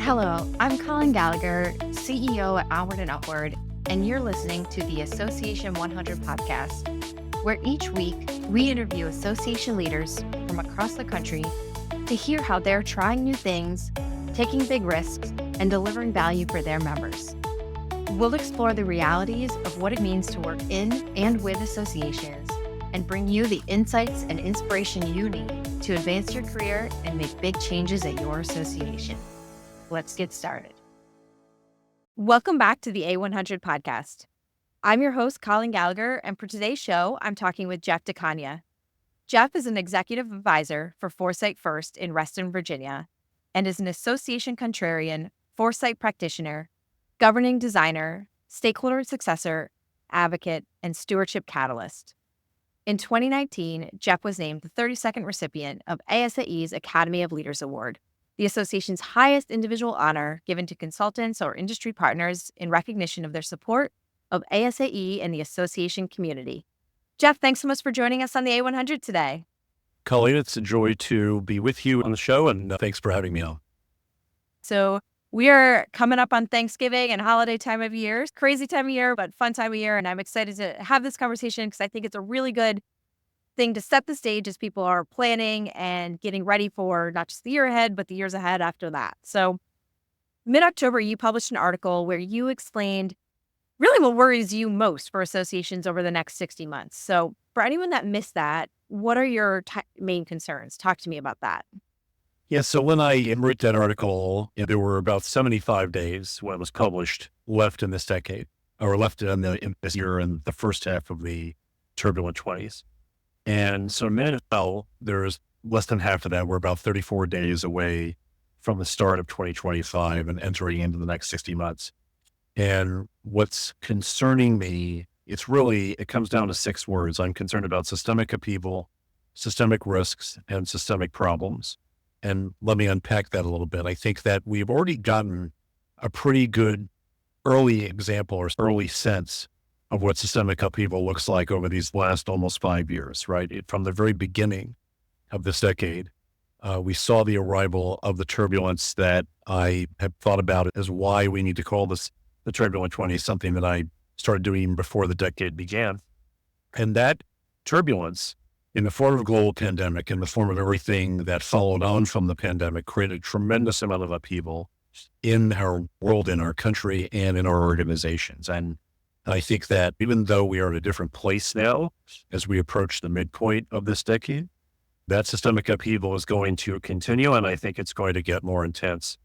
Hello, I'm Colleen Gallagher, CEO at Onward and Upward, and you're listening to the Association 100 Podcast, where each week we interview association leaders from across the country to hear how they're trying new things, taking big risks, and delivering value for their members. We'll explore the realities of what it means to work in and with associations and bring you the insights and inspiration you need to advance your career and make big changes at your association. Let's get started. Welcome back to the A100 Podcast. I'm your host, Colleen Gallagher, and for today's show, I'm talking with Jeff De Cagna. Jeff is an executive advisor for Foresight First in Reston, Virginia, and is an association contrarian, foresight practitioner, governing designer, stakeholder successor, advocate, and stewardship catalyst. In 2019, Jeff was named the 32nd recipient of ASAE's Academy of Leaders Award, the association's highest individual honor given to consultants or industry partners in recognition of their support of ASAE and the association community. Jeff, thanks so much for joining us on the A100 today. Colleen, it's a joy to be with you on the show, and thanks for having me on. So we are coming up on Thanksgiving and holiday time of year, crazy time of year, but fun time of year. And I'm excited to have this conversation because I think it's a really good thing to set the stage as people are planning and getting ready for not just the year ahead, but the years ahead after that. So mid-October, you published an article where you explained really what worries you most for associations over the next 60 months. So for anyone that missed that, what are your main concerns? Talk to me about that. Yeah, so when I wrote that article, there were about 75 days when it was published left in this decade, or left in this year and the first half of the turbulent 20s. And so now there's less than half of that. We're about 34 days away from the start of 2025 and entering into the next 60 months. And what's concerning me, it comes down to 6 words. I'm concerned about systemic upheaval, systemic risks, and systemic problems. And let me unpack that a little bit. I think that we've already gotten a pretty good early example or early sense of what systemic upheaval looks like over these last almost 5 years, right? From the very beginning of this decade, we saw the arrival of the turbulence that I have thought about as why we need to call this the turbulent 20s, something that I started doing even before the decade began. And that turbulence, in the form of a global pandemic, in the form of everything that followed on from the pandemic, created a tremendous amount of upheaval in our world, in our country, and in our organizations. And I think that even though we are in a different place now, as we approach the midpoint of this decade, that systemic upheaval is going to continue. And I think it's going to get more intense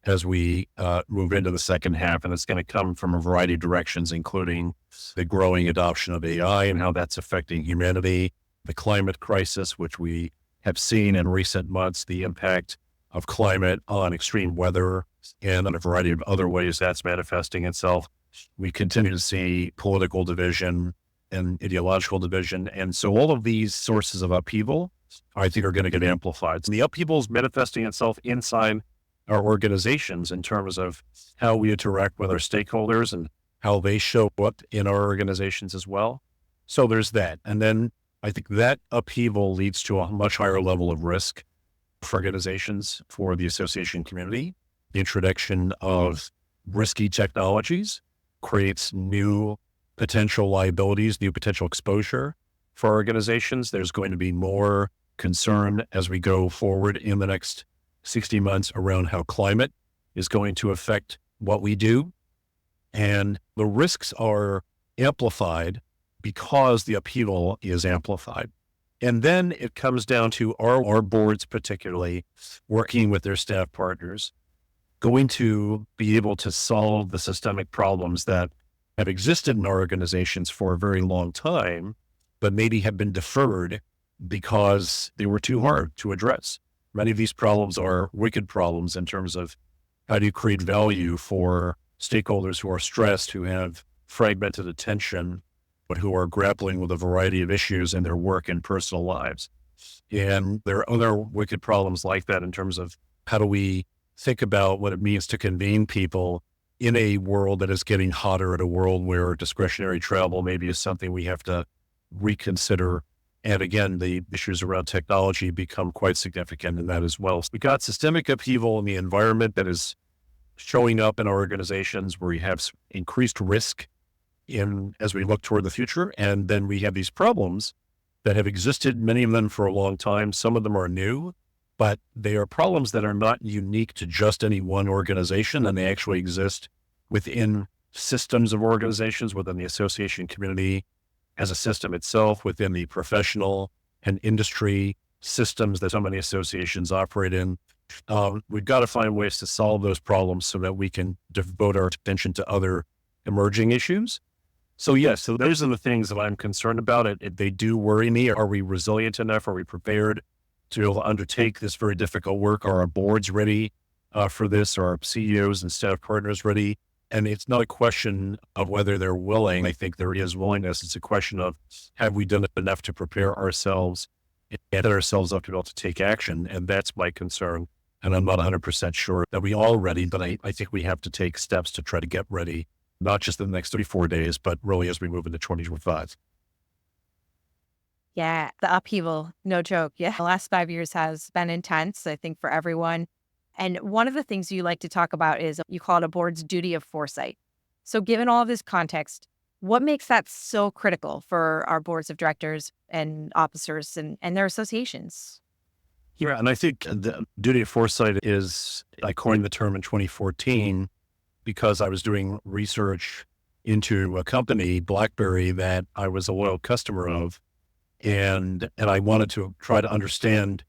as we move into the second half. And it's going to come from a variety of directions, including the growing adoption of AI and how that's affecting humanity, the climate crisis, which we have seen in recent months, the impact of climate on extreme weather, and on a variety of other ways that's manifesting itself. We continue to see political division and ideological division. And so all of these sources of upheaval, I think, are going to get amplified. So the upheaval is manifesting itself inside our organizations in terms of how we interact with our stakeholders and how they show up in our organizations as well. So there's that. And then I think that upheaval leads to a much higher level of risk for organizations, for the association community. The introduction of risky technologies creates new potential liabilities, new potential exposure for organizations. There's going to be more concern as we go forward in the next 60 months around how climate is going to affect what we do. And the risks are amplified because the upheaval is amplified. And then it comes down to our boards, particularly working with their staff partners, going to be able to solve the systemic problems that have existed in our organizations for a very long time, but maybe have been deferred because they were too hard to address. Many of these problems are wicked problems in terms of how do you create value for stakeholders who are stressed, who have fragmented attention, but who are grappling with a variety of issues in their work and personal lives. And there are other wicked problems like that in terms of how do we think about what it means to convene people in a world that is getting hotter, in a world where discretionary travel maybe is something we have to reconsider. And again, the issues around technology become quite significant in that as well. So we got systemic upheaval in the environment that is showing up in our organizations where we have increased risk as we look toward the future. And then we have these problems that have existed, many of them for a long time. Some of them are new, but they are problems that are not unique to just any one organization, and they actually exist within systems of organizations, within the association community as a system itself, within the professional and industry systems that so many associations operate in. We've got to find ways to solve those problems so that we can devote our attention to other emerging issues. So yes, so those are the things that I'm concerned about. They do worry me. Are we resilient enough? Are we prepared to be able to undertake this very difficult work? Are our boards ready for this? Are our CEOs and staff partners ready? And it's not a question of whether they're willing. I think there is willingness. It's a question of, have we done enough to prepare ourselves and get ourselves up to be able to take action? And that's my concern. And I'm not 100% sure that we all ready, but I think we have to take steps to try to get ready, not just in the next 34 days, but really as we move into 2025. Yeah, the upheaval, no joke. Yeah, the last 5 years has been intense, I think, for everyone. And one of the things you like to talk about is you call it a board's duty of foresight. So given all of this context, what makes that so critical for our boards of directors and officers and their associations? Yeah, and I think the duty of foresight I coined the term in 2014 because I was doing research into a company, BlackBerry, that I was a loyal customer of. And I wanted to try to understand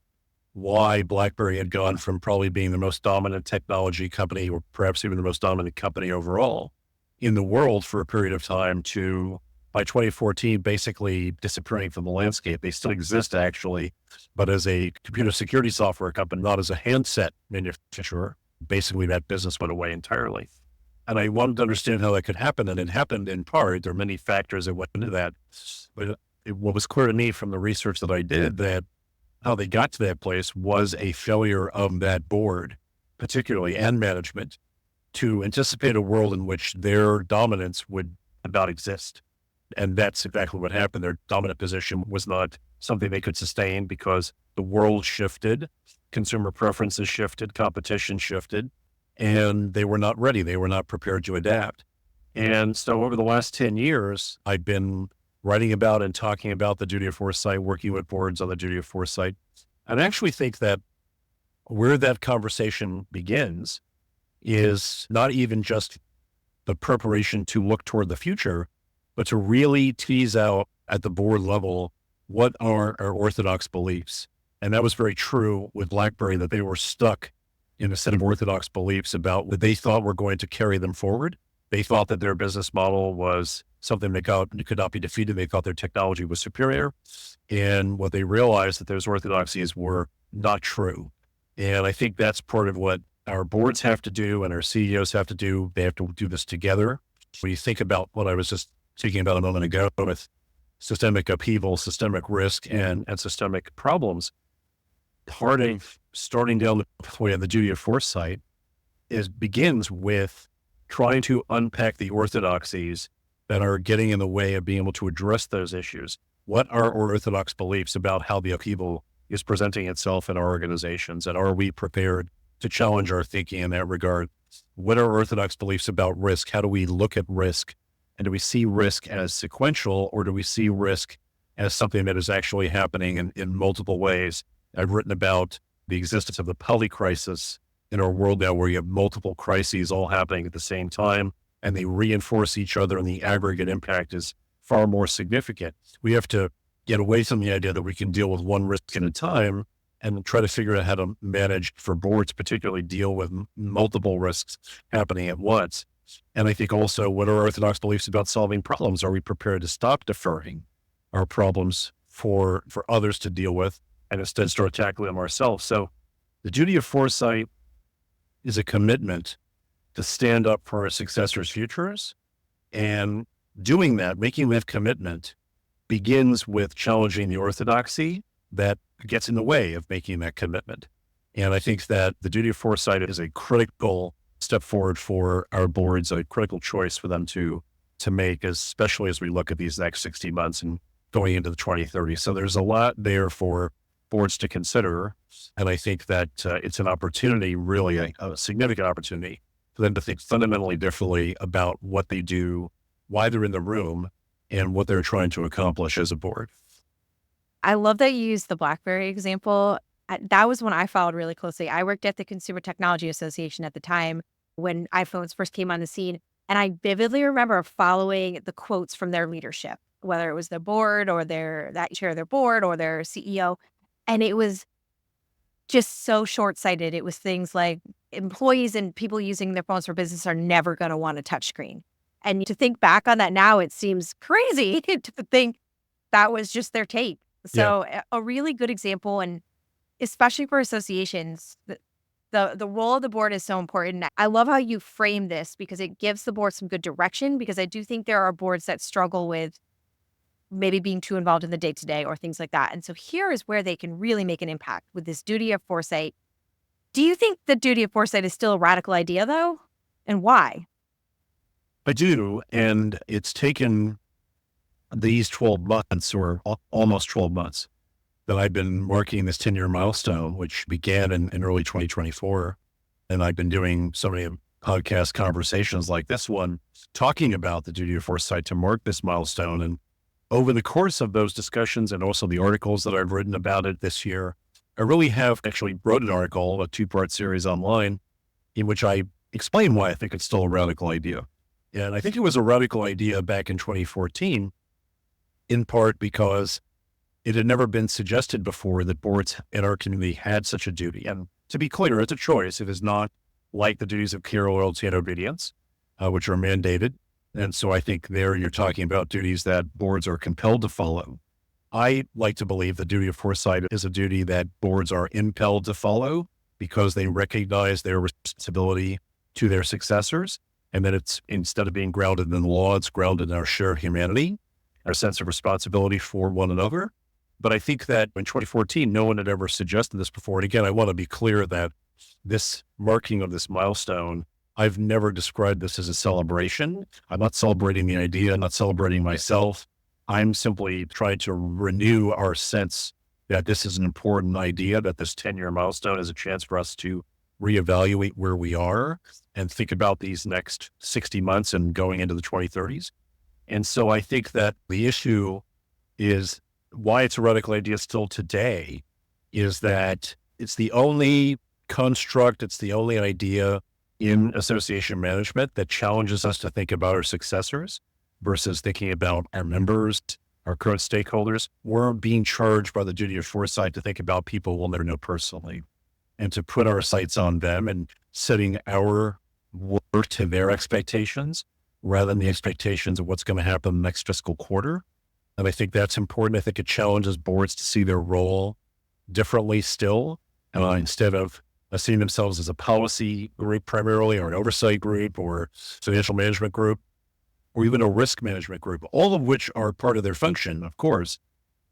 why BlackBerry had gone from probably being the most dominant technology company, or perhaps even the most dominant company overall in the world for a period of time, to, by 2014, basically disappearing from the landscape. They still exist, actually, but as a computer security software company, not as a handset manufacturer. Basically, that business went away entirely. And I wanted to understand how that could happen. And it happened in part. There are many factors that went into that. But what was clear to me from the research that I did, that how they got to that place was a failure of that board, particularly, and management, to anticipate a world in which their dominance would not exist. And that's exactly what happened. Their dominant position was not something they could sustain because the world shifted, consumer preferences shifted, competition shifted, and they were not ready. They were not prepared to adapt. And so over the last 10 years, I've been writing about and talking about the duty of foresight, working with boards on the duty of foresight. And I actually think that where that conversation begins is not even just the preparation to look toward the future, but to really tease out at the board level, what are our orthodox beliefs? And that was very true with BlackBerry, that they were stuck in a set of orthodox beliefs about what they thought were going to carry them forward. They thought that their business model was something that could not be defeated. They thought their technology was superior. And what they realized, that those orthodoxies were not true. And I think that's part of what our boards have to do and our CEOs have to do. They have to do this together. When you think about what I was just speaking about a moment ago with systemic upheaval, systemic risk, and systemic problems, part of starting down the pathway of the duty of foresight begins with trying to unpack the orthodoxies that are getting in the way of being able to address those issues. What are our orthodox beliefs about how the upheaval is presenting itself in our organizations? And are we prepared to challenge our thinking in that regard? What are our orthodox beliefs about risk? How do we look at risk? And do we see risk as sequential, or do we see risk as something that is actually happening in multiple ways? I've written about the existence of the polycrisis in our world now, where you have multiple crises all happening at the same time, and they reinforce each other, and the aggregate impact is far more significant. We have to get away from the idea that we can deal with one risk at a time and try to figure out how to manage, for boards particularly, deal with multiple risks happening at once. And I think also, what are our orthodox beliefs about solving problems? Are we prepared to stop deferring our problems for others to deal with and instead start tackling them ourselves? So the duty of foresight is a commitment to stand up for our successors' futures. And doing that, making that commitment, begins with challenging the orthodoxy that gets in the way of making that commitment. And I think that the duty of foresight is a critical step forward for our boards, a critical choice for them to make, especially as we look at these next 60 months and going into the 2030s. So there's a lot there for boards to consider. And I think that it's an opportunity, really a significant opportunity, for them to think fundamentally differently about what they do, why they're in the room, and what they're trying to accomplish as a board. I love that you used the BlackBerry example. That was one I followed really closely. I worked at the Consumer Technology Association at the time when iPhones first came on the scene. And I vividly remember following the quotes from their leadership, whether it was their board or that chair of their board or their CEO. And it was just so short-sighted. It was things like employees and people using their phones for business are never going to want a touchscreen. And to think back on that now, it seems crazy to think that was just their take. Yeah. So a really good example, and especially for associations, the role of the board is so important. I love how you frame this because it gives the board some good direction, because I do think there are boards that struggle with maybe being too involved in the day-to-day or things like that. And so here is where they can really make an impact with this duty of foresight. Do you think the duty of foresight is still a radical idea, though? And why? I do. And it's taken these 12 months or almost 12 months that I've been marking this 10-year milestone, which began in early 2024. And I've been doing so many podcast conversations like this one, talking about the duty of foresight to mark this milestone. And over the course of those discussions and also the articles that I've written about it this year, I really have actually wrote an article, a 2-part series online, in which I explain why I think it's still a radical idea. And I think it was a radical idea back in 2014, in part because it had never been suggested before that boards in our community had such a duty. And to be clear, it's a choice. It is not like the duties of care, loyalty, and obedience, which are mandated. And so I think there you're talking about duties that boards are compelled to follow. I like to believe the duty of foresight is a duty that boards are impelled to follow because they recognize their responsibility to their successors. And that it's, instead of being grounded in the law, it's grounded in our shared humanity, our sense of responsibility for one another. But I think that in 2014, no one had ever suggested this before. And again, I want to be clear that this marking of this milestone, I've never described this as a celebration. I'm not celebrating the idea. I'm not celebrating myself. I'm simply trying to renew our sense that this is an important idea, that this 10-year milestone is a chance for us to reevaluate where we are and think about these next 60 months and going into the 2030s. And so I think that the issue is why it's a radical idea still today is that it's the only construct, it's the only idea in association management that challenges us to think about our successors versus thinking about our members, our current stakeholders. We're being charged by the duty of foresight to think about people we'll never know personally and to put our sights on them and setting our work to their expectations rather than the expectations of what's going to happen the next fiscal quarter. And I think that's important. I think it challenges boards to see their role differently still, instead of seeing themselves as a policy group primarily, or an oversight group, or financial management group, or even a risk management group, all of which are part of their function, of course,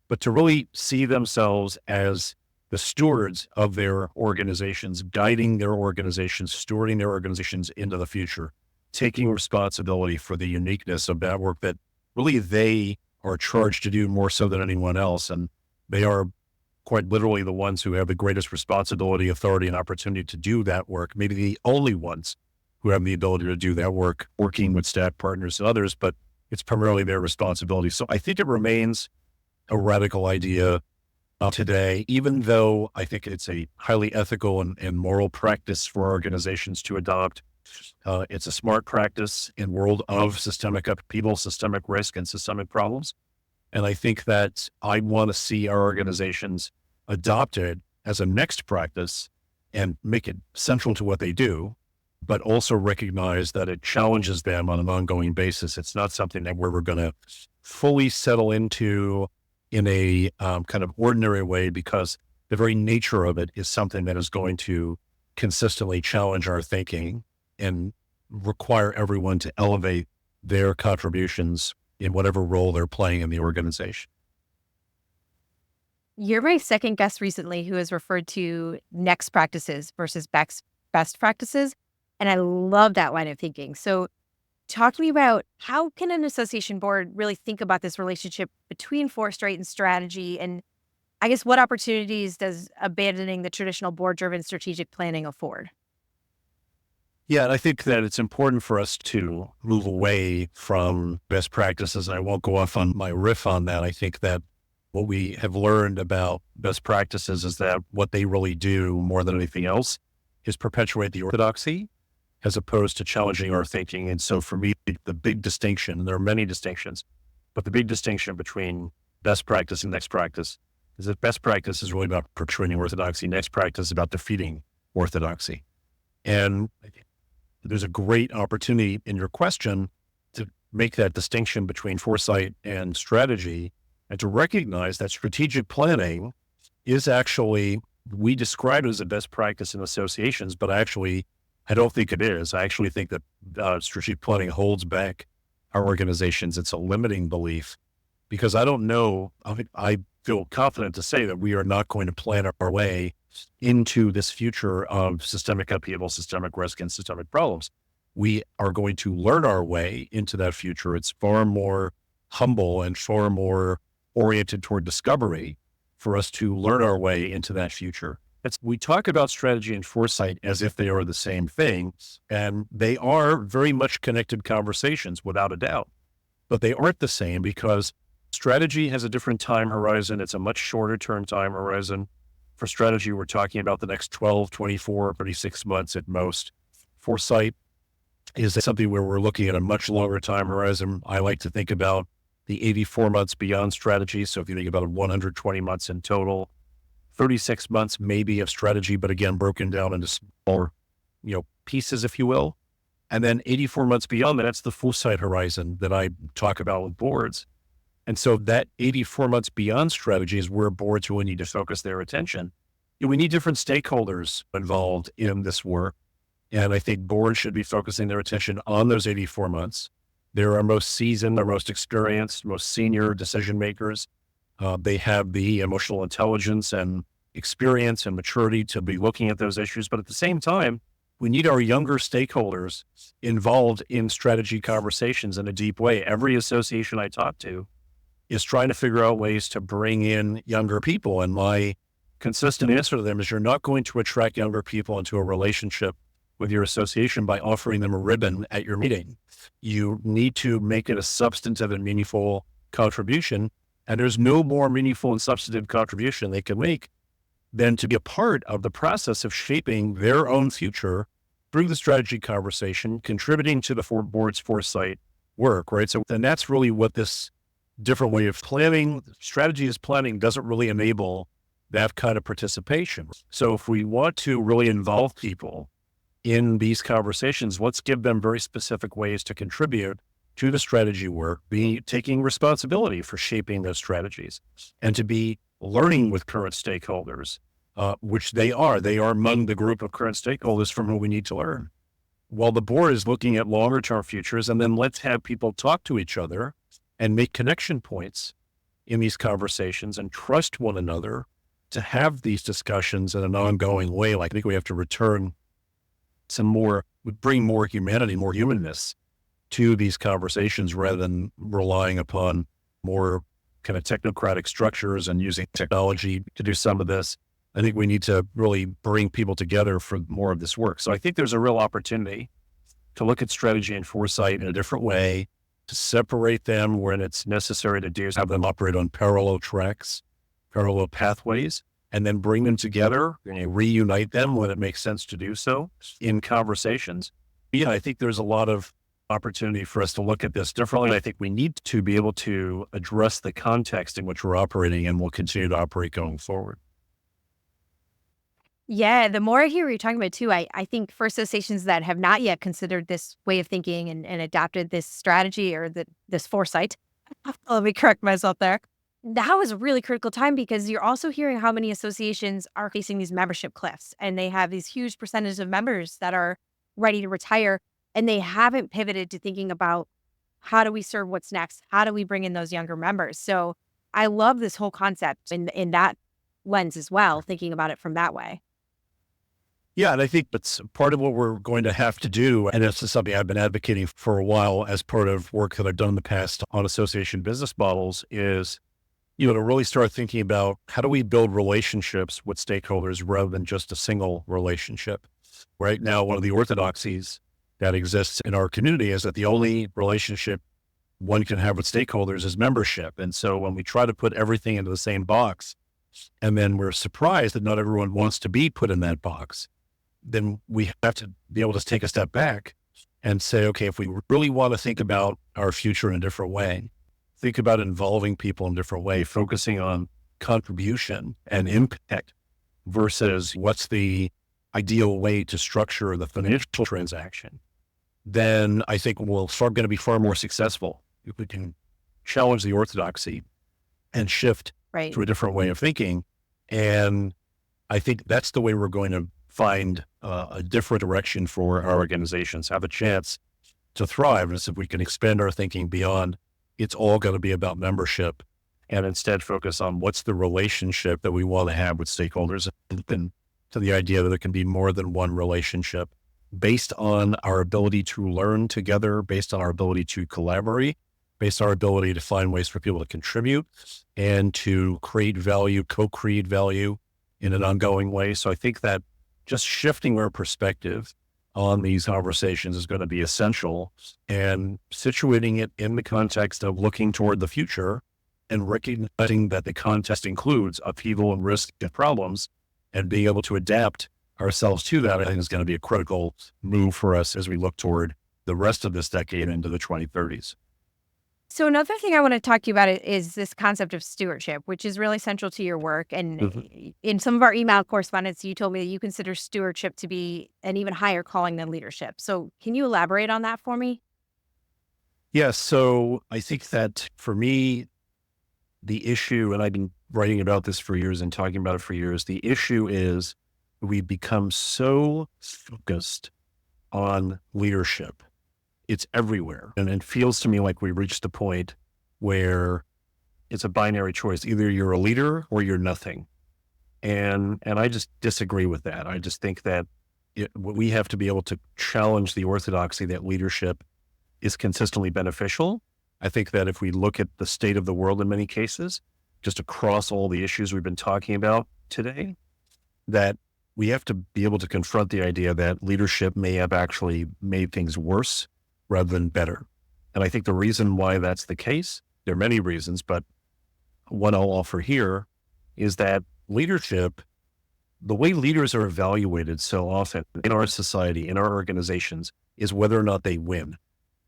but to really see themselves as the stewards of their organizations, guiding their organizations, stewarding their organizations into the future, taking responsibility for the uniqueness of that work that really they are charged to do more so than anyone else. And they are quite literally the ones who have the greatest responsibility, authority, and opportunity to do that work. Maybe the only ones who have the ability to do that work, working with staff partners and others, but it's primarily their responsibility. So I think it remains a radical idea today, even though I think it's a highly ethical and moral practice for organizations to adopt. It's a smart practice in world of systemic upheaval, systemic risk, and systemic problems. And I think that I want to see our organizations adopt it as a next practice and make it central to what they do, but also recognize that it challenges them on an ongoing basis. It's not something that we're going to fully settle into in a kind of ordinary way, because the very nature of it is something that is going to consistently challenge our thinking and require everyone to elevate their contributions in whatever role they're playing in the organization. You're my second guest recently who has referred to next practices versus best practices. And I love that line of thinking. So talk to me about how can an association board really think about this relationship between foresight and strategy? And I guess what opportunities does abandoning the traditional board-driven strategic planning afford? Yeah, and I think that it's important for us to move away from best practices. And I won't go off on my riff on that. I think that what we have learned about best practices is that what they really do more than anything else is perpetuate the orthodoxy as opposed to challenging our thinking. And so for me, the big distinction, and there are many distinctions, but the big distinction between best practice and next practice is that best practice is really about perpetuating orthodoxy. Next practice is about defeating orthodoxy. And there's a great opportunity in your question to make that distinction between foresight and strategy, and to recognize that strategic planning is actually, we describe it as a best practice in associations, but I don't think it is. I actually think that strategic planning holds back our organizations. It's a limiting belief because I don't know, I feel confident to say that we are not going to plan our way into this future of systemic upheaval, systemic risk, and systemic problems. We are going to learn our way into that future. It's far more humble and far more oriented toward discovery for us to learn our way into that future. We talk about strategy and foresight as if they are the same thing, and they are very much connected conversations without a doubt, but they aren't the same because strategy has a different time horizon. It's a much shorter term time horizon. For strategy, we're talking about the next 12, 24, 36 months at most. Foresight is something where we're looking at a much longer time horizon. I like to think about the 84 months beyond strategy. So if you think about 120 months in total, 36 months maybe of strategy, but again, broken down into smaller, pieces, if you will. And then 84 months beyond that, that's the foresight horizon that I talk about with boards. And so that 84 months beyond strategy is where boards really need to focus their attention. We need different stakeholders involved in this work. And I think boards should be focusing their attention on those 84 months. They're our most seasoned, our most experienced, most senior decision makers. They have the emotional intelligence and experience and maturity to be looking at those issues. But at the same time, we need our younger stakeholders involved in strategy conversations in a deep way. Every association I talk to is trying to figure out ways to bring in younger people. And my consistent answer to them is you're not going to attract younger people into a relationship with your association by offering them a ribbon at your meeting. You need to make it a substantive and meaningful contribution. And there's no more meaningful and substantive contribution they can make than to be a part of the process of shaping their own future through the strategy conversation, contributing to the board's foresight work, right? So then that's really what this different way of planning, strategy as planning doesn't really enable that kind of participation. So if we want to really involve people in these conversations, let's give them very specific ways to contribute to the strategy work, be taking responsibility for shaping those strategies and to be learning with current stakeholders, which they are among the group of current stakeholders from whom we need to learn. While the board is looking at longer term futures, and then let's have people talk to each other and make connection points in these conversations and trust one another to have these discussions in an ongoing way. Like I think we have to return bring more humanity, more humanness to these conversations rather than relying upon more kind of technocratic structures and using technology to do some of this. I think we need to really bring people together for more of this work. So I think there's a real opportunity to look at strategy and foresight in a different way, to separate them when it's necessary to do, have them operate on parallel tracks, parallel pathways, and then bring them together and reunite them when it makes sense to do so in conversations. Yeah, I think there's a lot of opportunity for us to look at this differently. I think we need to be able to address the context in which we're operating and will continue to operate going forward. Yeah, the more I hear what you're talking about too, I think for associations that have not yet considered this way of thinking and adopted this strategy or this foresight, let me correct myself there. Now is a really critical time because you're also hearing how many associations are facing these membership cliffs, and they have these huge percentages of members that are ready to retire, and they haven't pivoted to thinking about how do we serve what's next? How do we bring in those younger members? So I love this whole concept in that lens as well, thinking about it from that way. Yeah, and I think that's part of what we're going to have to do, and this is something I've been advocating for a while as part of work that I've done in the past on association business models is, to really start thinking about how do we build relationships with stakeholders rather than just a single relationship. Right now, one of the orthodoxies that exists in our community is that the only relationship one can have with stakeholders is membership. And so when we try to put everything into the same box, and then we're surprised that not everyone wants to be put in that box, then we have to be able to take a step back and say, okay, if we really want to think about our future in a different way, think about involving people in a different way, focusing on contribution and impact versus what's the ideal way to structure the financial transaction, then I think we're going to be far more successful if we can challenge the orthodoxy and shift to a different way of thinking. And I think that's the way we're going to find a different direction for our organizations, have a chance to thrive. And if we can expand our thinking beyond, it's all going to be about membership, and instead focus on what's the relationship that we want to have with stakeholders, and to the idea that it can be more than one relationship based on our ability to learn together, based on our ability to collaborate, based on our ability to find ways for people to contribute and to create value, co-create value in an ongoing way. So I think that just shifting our perspective on these conversations is going to be essential, and situating it in the context of looking toward the future and recognizing that the context includes upheaval and risk and problems, and being able to adapt ourselves to that, I think is going to be a critical move for us as we look toward the rest of this decade into the 2030s. So another thing I want to talk to you about is this concept of stewardship, which is really central to your work. And in some of our email correspondence, you told me that you consider stewardship to be an even higher calling than leadership. So can you elaborate on that for me? Yes. So I think that for me, the issue, and I've been writing about this for years and talking about it for years, the issue is we become so focused on leadership. It's everywhere. And it feels to me like we reached a point where it's a binary choice. Either you're a leader or you're nothing. And I just disagree with that. I just think that we have to be able to challenge the orthodoxy that leadership is consistently beneficial. I think that if we look at the state of the world in many cases, just across all the issues we've been talking about today, that we have to be able to confront the idea that leadership may have actually made things worse rather than better. And I think the reason why that's the case, there are many reasons, but one I'll offer here is that leadership, the way leaders are evaluated so often in our society, in our organizations, is whether or not they win.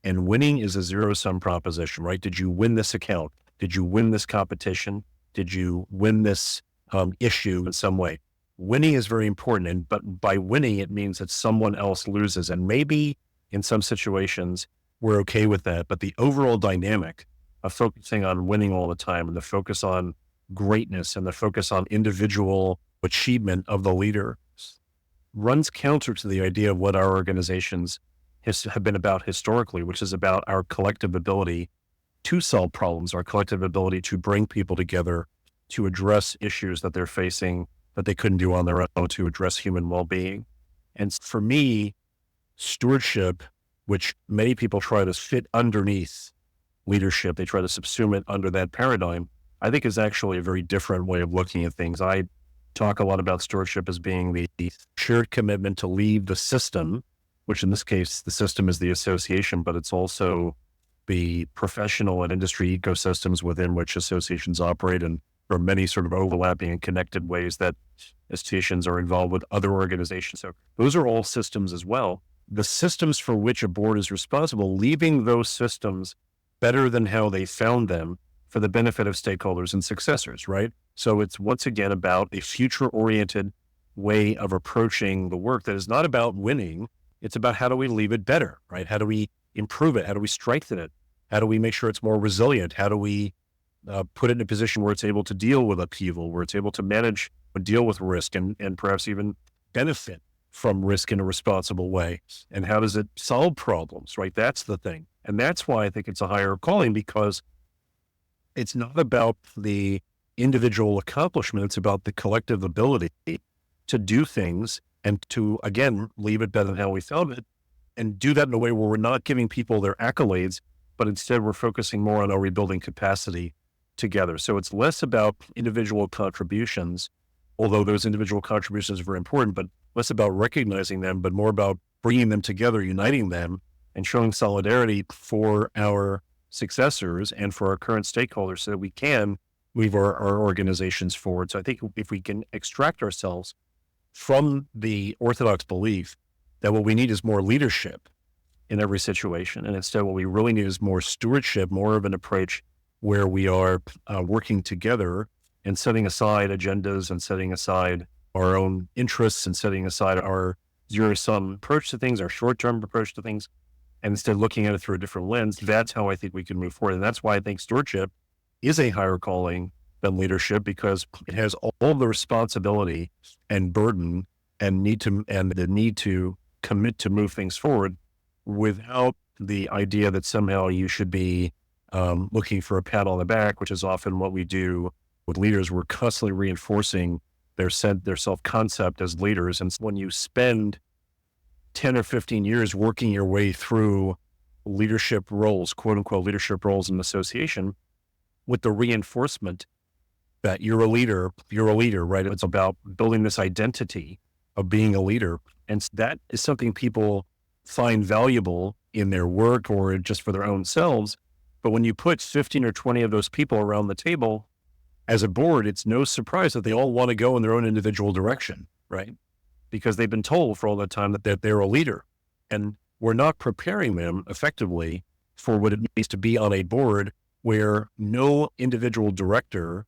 And winning is a zero-sum proposition, right? Did you win this account? Did you win this competition? Did you win this issue in some way? Winning is very important. But by winning, it means that someone else loses. And maybe in some situations, we're okay with that. But the overall dynamic of focusing on winning all the time, and the focus on greatness, and the focus on individual achievement of the leader runs counter to the idea of what our organizations have been about historically, which is about our collective ability to solve problems, our collective ability to bring people together, to address issues that they're facing that they couldn't do on their own, to address human well-being. And for me, stewardship, which many people try to fit underneath leadership, they try to subsume it under that paradigm, I think is actually a very different way of looking at things. I talk a lot about stewardship as being the shared commitment to leave the system, which in this case, the system is the association, but it's also the professional and industry ecosystems within which associations operate. And there are many sort of overlapping and connected ways that associations are involved with other organizations. So those are all systems as well. The systems for which a board is responsible, leaving those systems better than how they found them for the benefit of stakeholders and successors, right? So it's once again about a future-oriented way of approaching the work that is not about winning. It's about how do we leave it better, right? How do we improve it? How do we strengthen it? How do we make sure it's more resilient? How do we put it in a position where it's able to deal with upheaval, where it's able to manage and deal with risk and perhaps even benefit from risk in a responsible way? And how does it solve problems, right? That's the thing. And that's why I think it's a higher calling, because it's not about the individual accomplishment. It's about the collective ability to do things and to, again, leave it better than how we found it, and do that in a way where we're not giving people their accolades, but instead we're focusing more on our rebuilding capacity together. So it's less about individual contributions, although those individual contributions are very important, but less about recognizing them, but more about bringing them together, uniting them, and showing solidarity for our successors and for our current stakeholders so that we can move our organizations forward. So I think if we can extract ourselves from the orthodox belief that what we need is more leadership in every situation, and instead what we really need is more stewardship, more of an approach where we are working together and setting aside agendas and setting aside our own interests and setting aside our zero-sum approach to things, our short-term approach to things, and instead looking at it through a different lens. That's how I think we can move forward. And that's why I think stewardship is a higher calling than leadership, because it has all the responsibility and burden and the need to commit to move things forward without the idea that somehow you should be looking for a pat on the back, which is often what we do with leaders. We're constantly reinforcing their self-concept as leaders. And when you spend 10 or 15 years working your way through leadership roles, quote unquote, leadership roles in an association, with the reinforcement that you're a leader, right? It's about building this identity of being a leader. And that is something people find valuable in their work or just for their own selves. But when you put 15 or 20 of those people around the table as a board, it's no surprise that they all want to go in their own individual direction, right? Because they've been told for all that time that they're a leader. And we're not preparing them effectively for what it means to be on a board where no individual director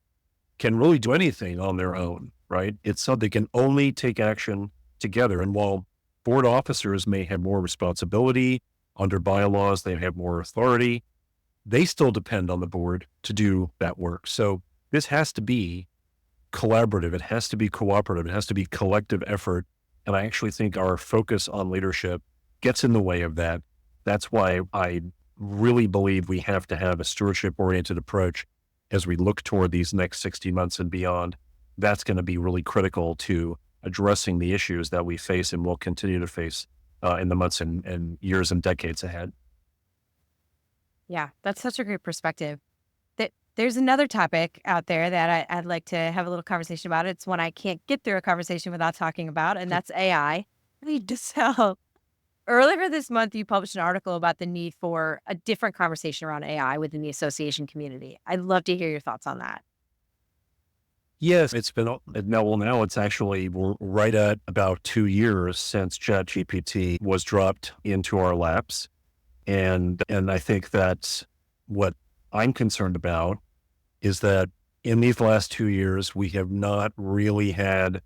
can really do anything on their own, right? It's so they can only take action together. And while board officers may have more responsibility under bylaws, they have more authority, they still depend on the board to do that work. So this has to be collaborative. It has to be cooperative. It has to be collective effort. And I actually think our focus on leadership gets in the way of that. That's why I really believe we have to have a stewardship-oriented approach as we look toward these next 60 months and beyond. That's going to be really critical to addressing the issues that we face and will continue to face in the months and years and decades ahead. Yeah, that's such a great perspective. There's another topic out there that I'd like to have a little conversation about. It's one I can't get through a conversation without talking about, and that's AI. Earlier this month, you published an article about the need for a different conversation around AI within the association community. I'd love to hear your thoughts on that. Yes, it's been now it's actually, we're right at about 2 years since ChatGPT was dropped into our laps. And I think that's what I'm concerned about, is that in these last 2 years, we have not really had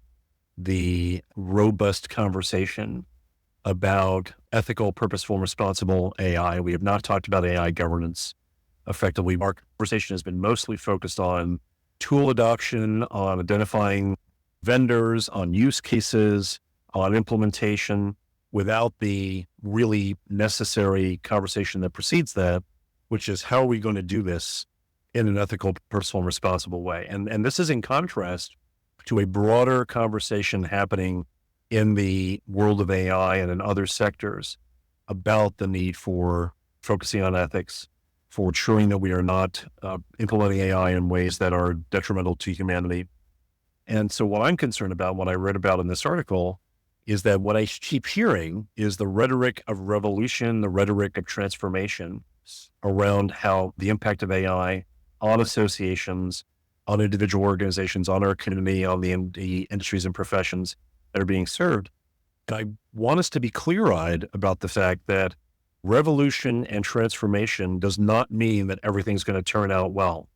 the robust conversation about ethical, purposeful, and responsible AI. We have not talked about AI governance effectively. Our conversation has been mostly focused on tool adoption, on identifying vendors, on use cases, on implementation, without the really necessary conversation that precedes that, which is how are we going to do this in an ethical, purposeful, and responsible way? And this is in contrast to a broader conversation happening in the world of AI and in other sectors about the need for focusing on ethics, for ensuring that we are not implementing AI in ways that are detrimental to humanity. And so what I'm concerned about, what I read about in this article, is that what I keep hearing is the rhetoric of revolution, the rhetoric of transformation around how the impact of AI on associations, on individual organizations, on our community, on the industries and professions that are being served. And I want us to be clear-eyed about the fact that revolution and transformation does not mean that everything's going to turn out well.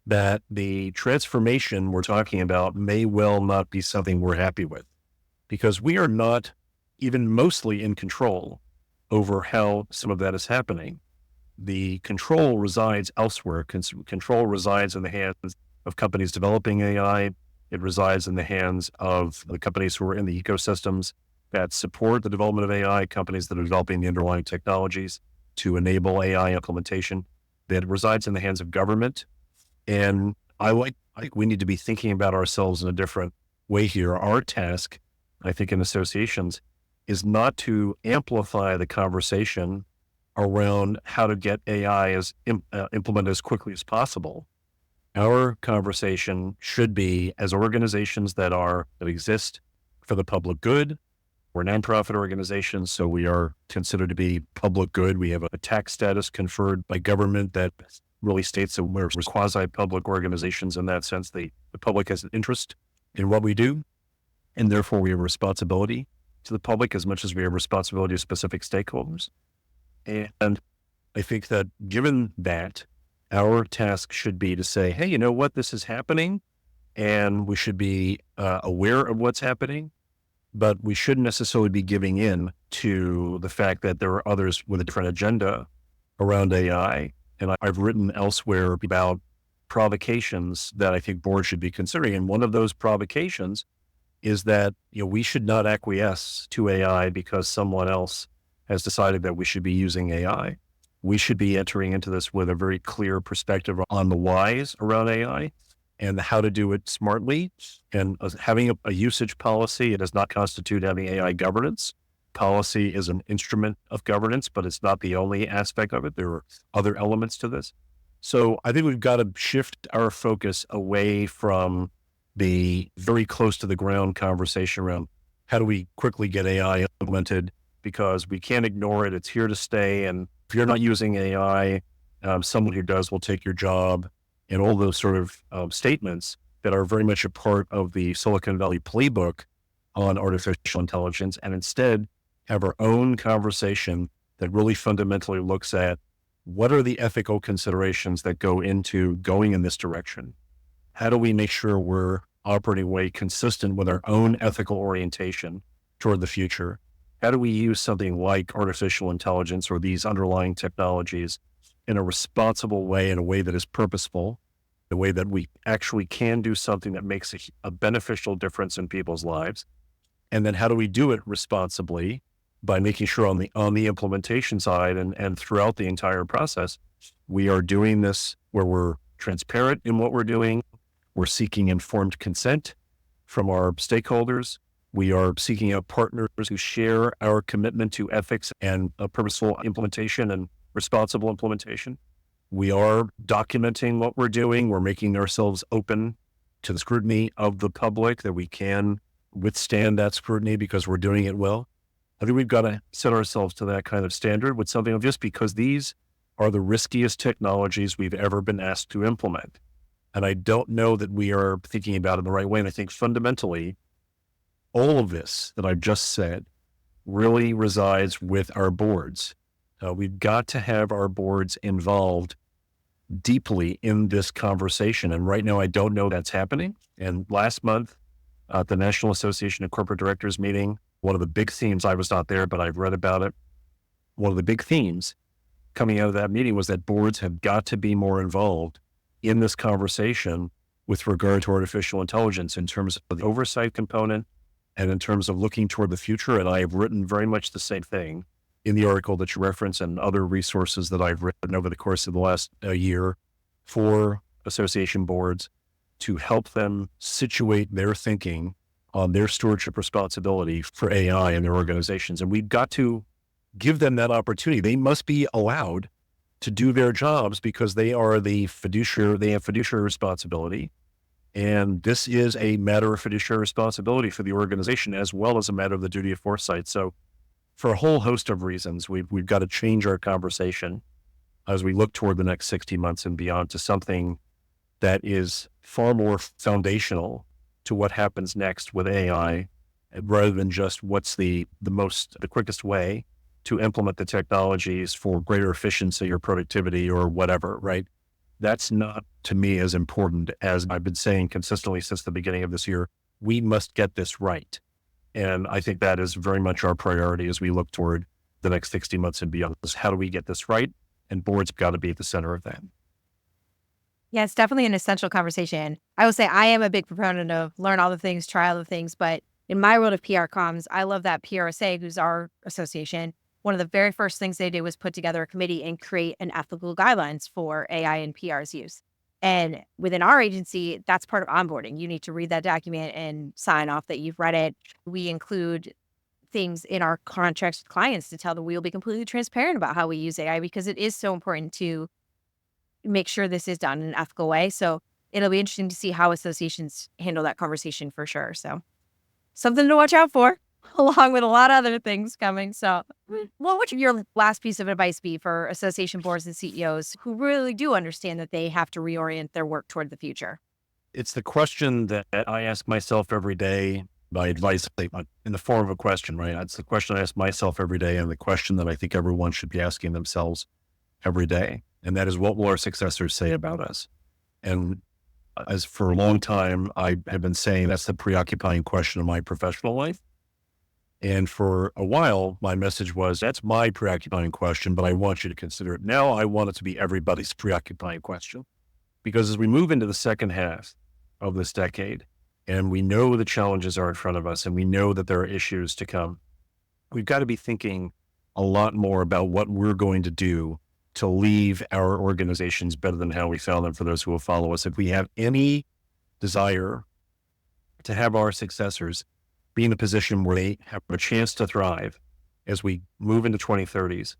That the transformation we're talking about may well not be something we're happy with, because we are not even mostly in control over how some of that is happening. The control resides elsewhere. Control resides in the hands of companies developing AI. It resides in the hands of the companies who are in the ecosystems that support the development of AI, companies that are developing the underlying technologies to enable AI implementation. That resides in the hands of government. And I think we need to be thinking about ourselves in a different way here. Our task, I think, in associations is not to amplify the conversation around how to get AI implemented as quickly as possible. Our conversation should be, as organizations that exist for the public good, We're a nonprofit organization, so we are considered to be public good. We have a tax status conferred by government that really states that we're quasi-public organizations in that sense. The public has an interest in what we do, and therefore we have a responsibility to the public as much as we have responsibility to specific stakeholders. And I think that given that, our task should be to say, hey, you know what, this is happening, and we should be aware of what's happening, but we shouldn't necessarily be giving in to the fact that there are others with a different agenda around AI. And I've written elsewhere about provocations that I think boards should be considering. And one of those provocations is that, we should not acquiesce to AI because someone else has decided that we should be using AI. We should be entering into this with a very clear perspective on the whys around AI and how to do it smartly. And having a usage policy, it does not constitute having AI governance. Policy is an instrument of governance, but it's not the only aspect of it. There are other elements to this. So I think we've got to shift our focus away from the very close to the ground conversation around how do we quickly get AI implemented, because we can't ignore it. It's here to stay. And if you're not using AI, someone who does will take your job, and all those sort of statements that are very much a part of the Silicon Valley playbook on artificial intelligence, and instead have our own conversation that really fundamentally looks at what are the ethical considerations that go into going in this direction? How do we make sure we're operating way consistent with our own ethical orientation toward the future? How do we use something like artificial intelligence or these underlying technologies in a responsible way, in a way that is purposeful, the way that we actually can do something that makes a beneficial difference in people's lives? And then how do we do it responsibly by making sure on the implementation side and throughout the entire process, we are doing this where we're transparent in what we're doing. We're seeking informed consent from our stakeholders. We are seeking out partners who share our commitment to ethics and purposeful implementation and responsible implementation. We are documenting what we're doing. We're making ourselves open to the scrutiny of the public, that we can withstand that scrutiny because we're doing it well. I think we've got to set ourselves to that kind of standard with something of this, because these are the riskiest technologies we've ever been asked to implement. And I don't know that we are thinking about it in the right way. And I think fundamentally, all of this that I've just said really resides with our boards. We've got to have our boards involved deeply in this conversation. And right now, I don't know that's happening. And last month, at the National Association of Corporate Directors meeting, one of the big themes, I was not there, but I've read about it. One of the big themes coming out of that meeting was that boards have got to be more involved in this conversation with regard to artificial intelligence in terms of the oversight component and in terms of looking toward the future. And I have written very much the same thing in the article that you reference and other resources that I've written over the course of the last year for association boards to help them situate their thinking on their stewardship responsibility for AI in their organizations. And we've got to give them that opportunity. They must be allowed to do their jobs because they are the fiduciary, they have fiduciary responsibility. And this is a matter of fiduciary responsibility for the organization as well as a matter of the duty of foresight. So for a whole host of reasons, we've got to change our conversation as we look toward the next 60 months and beyond to something that is far more foundational to what happens next with AI, rather than just what's the quickest way to implement the technologies for greater efficiency or productivity or whatever, right? That's not, to me, as important as I've been saying consistently since the beginning of this year. We must get this right. And I think that is very much our priority as we look toward the next 60 months and beyond. How do we get this right? And boards got to be at the center of that. Yeah, it's definitely an essential conversation. I will say I am a big proponent of learn all the things, try all the things. But in my world of PR comms, I love that FRSA, who's our association, one of the very first things they did was put together a committee and create an ethical guidelines for AI and PR's use. And within our agency, that's part of onboarding. You need to read that document and sign off that you've read it. We include things in our contracts with clients to tell them we will be completely transparent about how we use AI, because it is so important to make sure this is done in an ethical way. So it'll be interesting to see how associations handle that conversation for sure. So something to watch out for. along with a lot of other things coming. So what would your last piece of advice be for association boards and CEOs who really do understand that they have to reorient their work toward the future? It's the question that I ask myself every day. My advice in the form of a question, right? It's the question I ask myself every day, and the question that I think everyone should be asking themselves every day. And that is, what will our successors say about us? And as for a long time, I have been saying that's the preoccupying question of my professional life. And for a while, my message was, that's my preoccupying question, but I want you to consider it. Now I want it to be everybody's preoccupying question. Because as we move into the second half of this decade, and we know the challenges are in front of us, and we know that there are issues to come, we've got to be thinking a lot more about what we're going to do to leave our organizations better than how we found them for those who will follow us. If we have any desire to have our successors be in a position where they have a chance to thrive as we move into 2030s,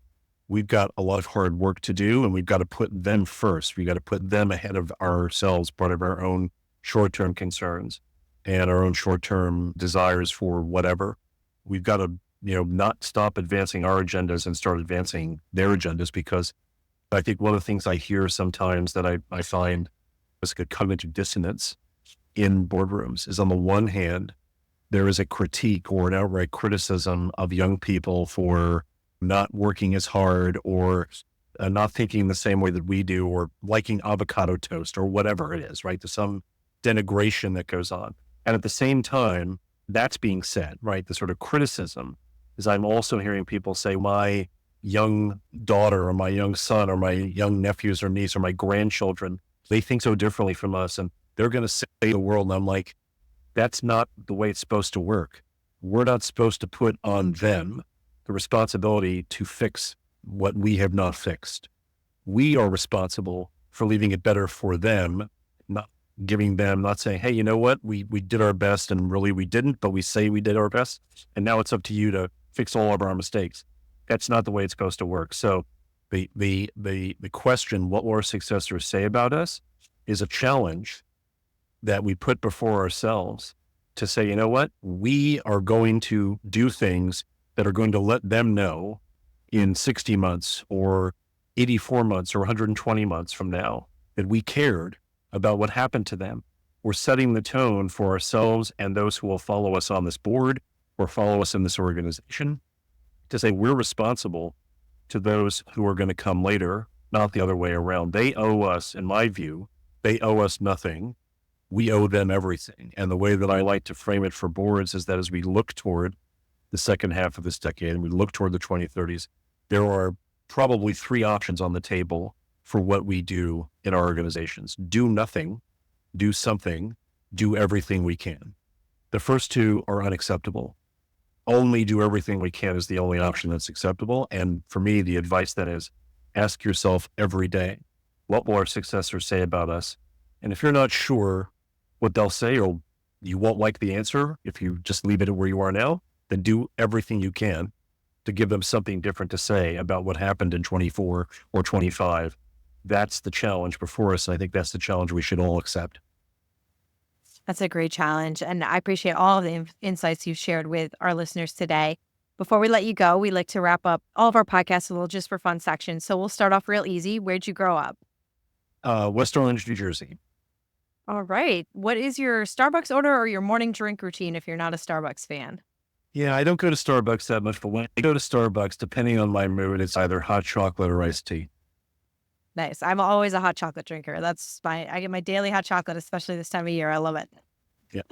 we've got a lot of hard work to do, and we've got to put them first. We've got to put them ahead of ourselves, part of our own short-term concerns and our own short-term desires for whatever. We've got to, not stop advancing our agendas and start advancing their agendas, because I think one of the things I hear sometimes that I find is a cognitive dissonance in boardrooms is, on the one hand, there is a critique or an outright criticism of young people for not working as hard, or not thinking the same way that we do, or liking avocado toast, or whatever it is, right? There's some denigration that goes on. And at the same time, that's being said, right? The sort of criticism is, I'm also hearing people say, my young daughter or my young son or my young nephews or niece or my grandchildren, they think so differently from us, and they're going to save the world. And I'm like, that's not the way it's supposed to work. We're not supposed to put on them the responsibility to fix what we have not fixed. We are responsible for leaving it better for them, not saying, hey, you know what, we did our best and really we didn't, but we say we did our best, and now it's up to you to fix all of our mistakes. That's not the way it's supposed to work. So the question, what will our successors say about us, is a challenge that we put before ourselves to say, you know what, we are going to do things that are going to let them know in 60 months or 84 months or 120 months from now that we cared about what happened to them. We're setting the tone for ourselves and those who will follow us on this board or follow us in this organization, to say we're responsible to those who are going to come later, not the other way around. They owe us, in my view, they owe us nothing. We owe them everything. And the way that I like to frame it for boards is that as we look toward the second half of this decade and we look toward the 2030s, there are probably three options on the table for what we do in our organizations. Do nothing, do something, do everything we can. The first two are unacceptable. Only do everything we can is the only option that's acceptable. And for me, the advice that is, ask yourself every day, what will our successors say about us? And if you're not sure what they'll say, or you won't like the answer if you just leave it at where you are now, then do everything you can to give them something different to say about what happened in 24 or 25. That's the challenge before us. And I think that's the challenge we should all accept. That's a great challenge. And I appreciate all of the insights you've shared with our listeners today. Before we let you go, we like to wrap up all of our podcasts with a little just for fun section. So we'll start off real easy. Where'd you grow up? West Orange, New Jersey. All right. What is your Starbucks order or your morning drink routine if you're not a Starbucks fan? Yeah, I don't go to Starbucks that much, but when I go to Starbucks, depending on my mood, it's either hot chocolate or iced tea. Nice. I'm always a hot chocolate drinker. I get my daily hot chocolate, especially this time of year. I love it. Yeah.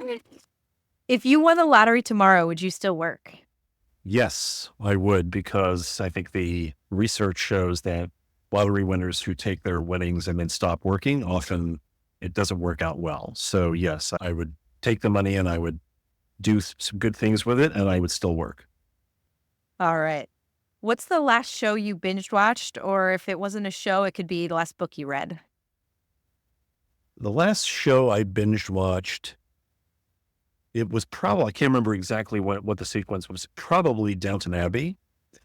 If you won the lottery tomorrow, would you still work? Yes, I would, because I think the research shows that lottery winners who take their winnings and then stop working, often it doesn't work out well. So yes, I would take the money and I would do some good things with it, and I would still work. All right. What's the last show you binge watched? Or if it wasn't a show, it could be the last book you read. The last show I binge watched, it was probably, I can't remember exactly what the sequence was, probably Downton Abbey.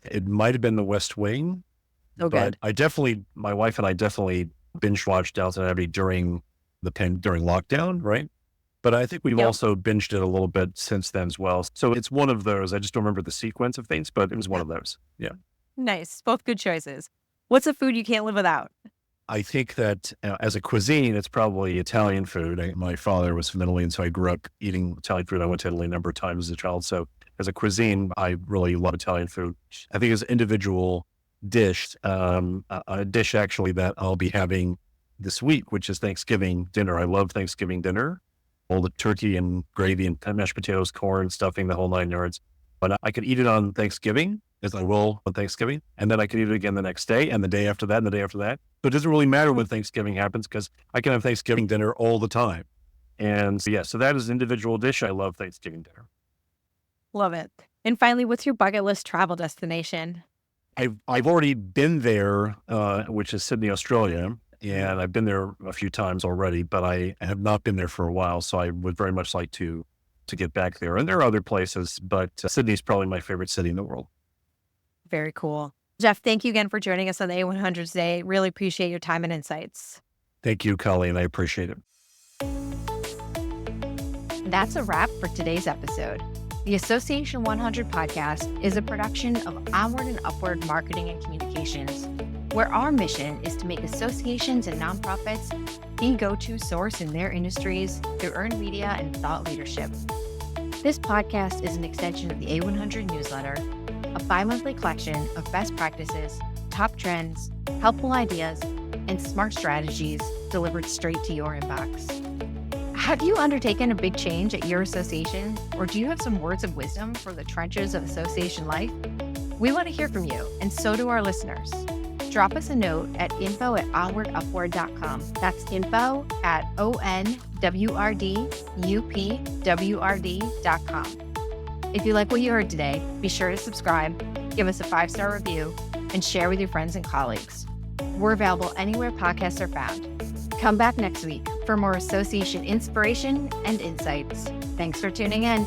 It might have been The West Wing. Oh, but good. My wife and I definitely binge watched Downton Abbey during lockdown, right? But I think we've Yep. also binged it a little bit since then as well. So it's one of those. I just don't remember the sequence of things, but it was one of those. Yeah. Nice. Both good choices. What's a food you can't live without? I think that as a cuisine, it's probably Italian food. My father was from Italy, and so I grew up eating Italian food. I went to Italy a number of times as a child. So as a cuisine, I really love Italian food. I think as an individual dish, a dish actually that I'll be having this week, which is Thanksgiving dinner. I love Thanksgiving dinner, all the turkey and gravy and mashed potatoes, corn, stuffing, the whole 9 yards. But I could eat it on Thanksgiving, as I will on Thanksgiving, and then I could eat it again the next day, and the day after that, and the day after that. So it doesn't really matter when Thanksgiving happens because I can have Thanksgiving dinner all the time. And so, so that is an individual dish. I love Thanksgiving dinner. Love it. And finally, what's your bucket list travel destination? I've already been there, which is Sydney, Australia, and I've been there a few times already, but I have not been there for a while. So I would very much like to get back there. And there are other places, but Sydney is probably my favorite city in the world. Very cool. Jeff, thank you again for joining us on the A100 today. Really appreciate your time and insights. Thank you, Colleen. I appreciate it. That's a wrap for today's episode. The Association 100 Podcast is a production of Onward and Upward Marketing and Communications, where our mission is to make associations and nonprofits the go-to source in their industries through earned media and thought leadership. This podcast is an extension of the A100 newsletter, a bi-monthly collection of best practices, top trends, helpful ideas, and smart strategies delivered straight to your inbox. Have you undertaken a big change at your association, or do you have some words of wisdom for the trenches of association life? We want to hear from you, and so do our listeners. Drop us a note at info@onwardupward.com. That's info@onwrdupwrd.com. If you like what you heard today, be sure to subscribe, give us a 5-star review, and share with your friends and colleagues. We're available anywhere podcasts are found. Come back next week for more association inspiration and insights. Thanks for tuning in.